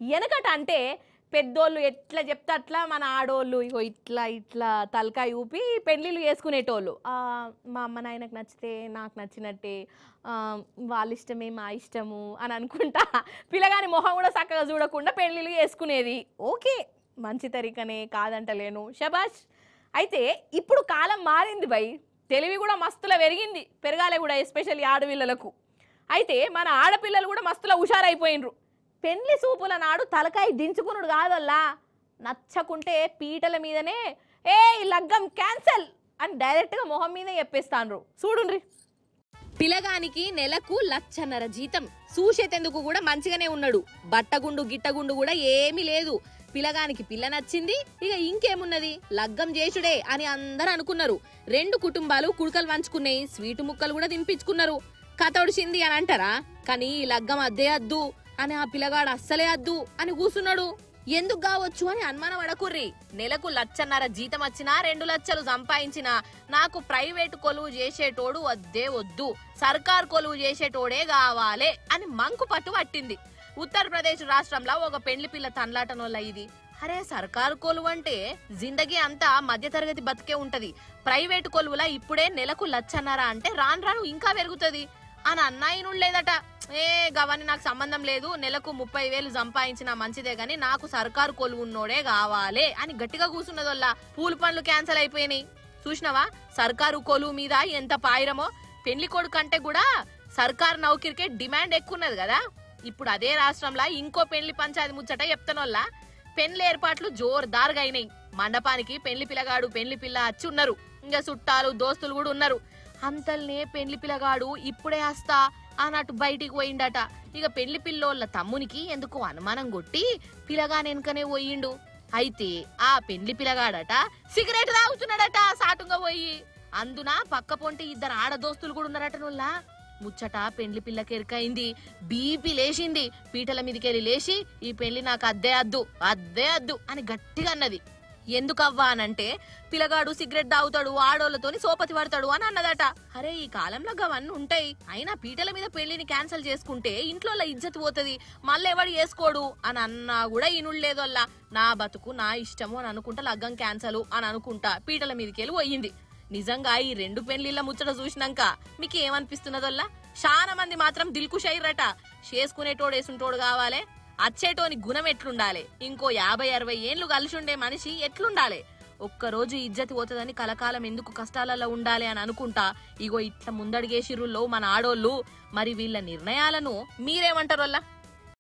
వెనకట అంటే పెద్దోళ్ళు ఎట్లా చెప్తే అట్లా మన ఆడోళ్ళు ఇగో ఇట్లా ఇట్లా తలకాయ ఊపి పెళ్ళిళ్ళు చేసుకునేటోళ్ళు. మా అమ్మ నాయనకు నచ్చితే నాకు నచ్చినట్టే, వాళ్ళ ఇష్టమే మా ఇష్టము అని అనుకుంటా పిల్లగాని మొహం కూడా చక్కగా చూడకుండా పెళ్ళిళ్ళు చేసుకునేది. ఓకే, మంచి తరికనే, కాదంటలేను, శబాష్. అయితే ఇప్పుడు కాలం మారింది బై, తెలివి కూడా మస్తులా పెరిగింది, పెరగాలి కూడా, ఎస్పెషల్లీ ఆడపిల్లలకు. అయితే మన ఆడపిల్లలు కూడా మస్తులా హుషారైపోయినరు. పెళ్లి సూపుల నాడు తలకాయ దించుకున్నాడు కాదల్లా, నచ్చకుంటే పీటల మీదనే ఏ లగ్గం క్యాన్సల్ అని డైరెక్ట్గా మొహం మీద చెప్పేస్తాన్రు. చూడుండ్రి. పిలగానికి నెలకు 1,50,000 జీతం, చూసేటందుకు కూడా మంచిగానే ఉన్నాడు, బట్టగుండు గిట్టగుండు కూడా ఏమీ లేదు. పిలగానికి పిల్ల నచ్చింది, ఇక ఇంకేమున్నది లగ్గం చేసుడే అని అందరూ అనుకున్నారు. 2 కుటుంబాలు కుడుకలు వంచుకున్నాయి, స్వీటు ముక్కలు కూడా తినిపించుకున్నారు. కథొడిచింది అని అంటారా? కానీ ఈ లగ్గం అద్దే అద్దు అని ఆ పిల్లగాడు అస్సలే అద్దు అని కూసున్నాడు. ఎందుకు కావచ్చు అని అనుమానం అడకుర్రి. నెలకు 1,50,000 జీతం వచ్చినా 2 లక్షలు సంపాదించినా నాకు ప్రైవేటు కొలువు చేసేటోడు వద్దే వద్దు, సర్కార్ కొలువు చేసేటోడే కావాలే అని మంకు పట్టు పట్టింది. ఉత్తరప్రదేశ్ రాష్ట్రంలో ఒక పెండ్లి పిల్ల తన్లాటనోళ్ళ ఇది. అరే, సర్కారు కొలువు అంటే జిందగీ అంతా మధ్యతరగతి బతికే ఉంటది, ప్రైవేటు కొలువులా ఇప్పుడే నెలకు 1,50,000 అంటే రాను రాను ఇంకా పెరుగుతుంది అని అన్నాయినులేదట. గవని నాకు సంబంధం లేదు, నెలకు 30,000 సంపాదించినా మంచిదే గాని నాకు సర్కారు కొలువు ఉన్నోడే కావాలే అని గట్టిగా కూసున్నదోళ్ళ. పూలు పండ్లు క్యాన్సల్ అయిపోయినాయి. చూసినవా సర్కారు కొలువు మీద ఎంత పాయిరమో? పెండ్లి కొడుకు కంటే కూడా సర్కారు నౌకరికే డిమాండ్ ఎక్కున్నది కదా. ఇప్పుడు అదే రాష్ట్రంలో ఇంకో పెండ్లి పంచాయతీ ముచ్చట చెప్తానోళ్ళ. పెండ్లి ఏర్పాట్లు జోర్దారుగా అయినాయి. మండపానికి పెండ్లి పిల్లగాడు పెండ్లి పిల్ల వచ్చి ఉన్నారు, ఇంకా చుట్టాలు దోస్తులు కూడా ఉన్నారు. అంతల్నే పెండ్లి పిల్లగాడు ఇప్పుడే వస్తా అన్నట్టు బయటికి పోయిండట. ఇక పెండ్లి పిల్లోళ్ళ తమ్మునికి ఎందుకు అనుమానం కొట్టి పిల్లగానెనకనే పోయిండు. అయితే ఆ పెండ్లి పిల్లగాడట సిగరెట్ తాగుతున్నాడట సాటుగా పోయి. అందున పక్క పొంటి 2 ఆడదోస్తులు కూడా ఉన్నారట నోళ్ళ. ముచ్చట పెండ్లి పిల్లకి ఎరికైంది, బీపీ లేచింది, పీటల మీదకెళ్ళి లేచి ఈ పెళ్లి నాకు అద్దే అద్దు అద్దే అద్దు అని గట్టిగా అన్నది. ఎందుకవ్వా అనంటే పిల్లగాడు సిగరెట్ తాగుతాడు, ఆడోళ్లతోని సోపతి పడతాడు అని అన్నదట. అరే, ఈ కాలంలో గవన్నీ ఉంటాయి, అయినా పీటల మీద పెళ్లిని క్యాన్సల్ చేసుకుంటే ఇంట్లో ఇజ్జత్ పోతుంది, మళ్ళీ ఎవడు చేసుకోడు అని అన్నా కూడా ఇనుళ్ళేదోల్లా. నా బతుకు నా ఇష్టము అని అనుకుంటా లగ్గం క్యాన్సల్ అని అనుకుంటా పీటల మీదకెళ్ళి పోయింది. నిజంగా ఈ 2 పెళ్లిళ్ళ ముచ్చట చూసినాక మీకు ఏమనిపిస్తున్నదోల్లా? చాలా మంది మాత్రం దిల్కుషైరట, చేసుకునేటోడేసుంటోడు కావాలే, అచ్చేటోని గుణం ఎట్లుండాలి, ఇంకో 50-60 ఏండ్లు కలిసి ఉండే మనిషి ఎట్లుండాలి, ఒక్కరోజు ఇజ్జతి పోతుందని కలకాలం ఎందుకు కష్టాలలో ఉండాలి అని అనుకుంటా ఇగో ఇట్లా ముందడిగేసిరుల్లో మన ఆడోళ్ళు. మరి వీళ్ళ నిర్ణయాలను మీరేమంటారోల్లా?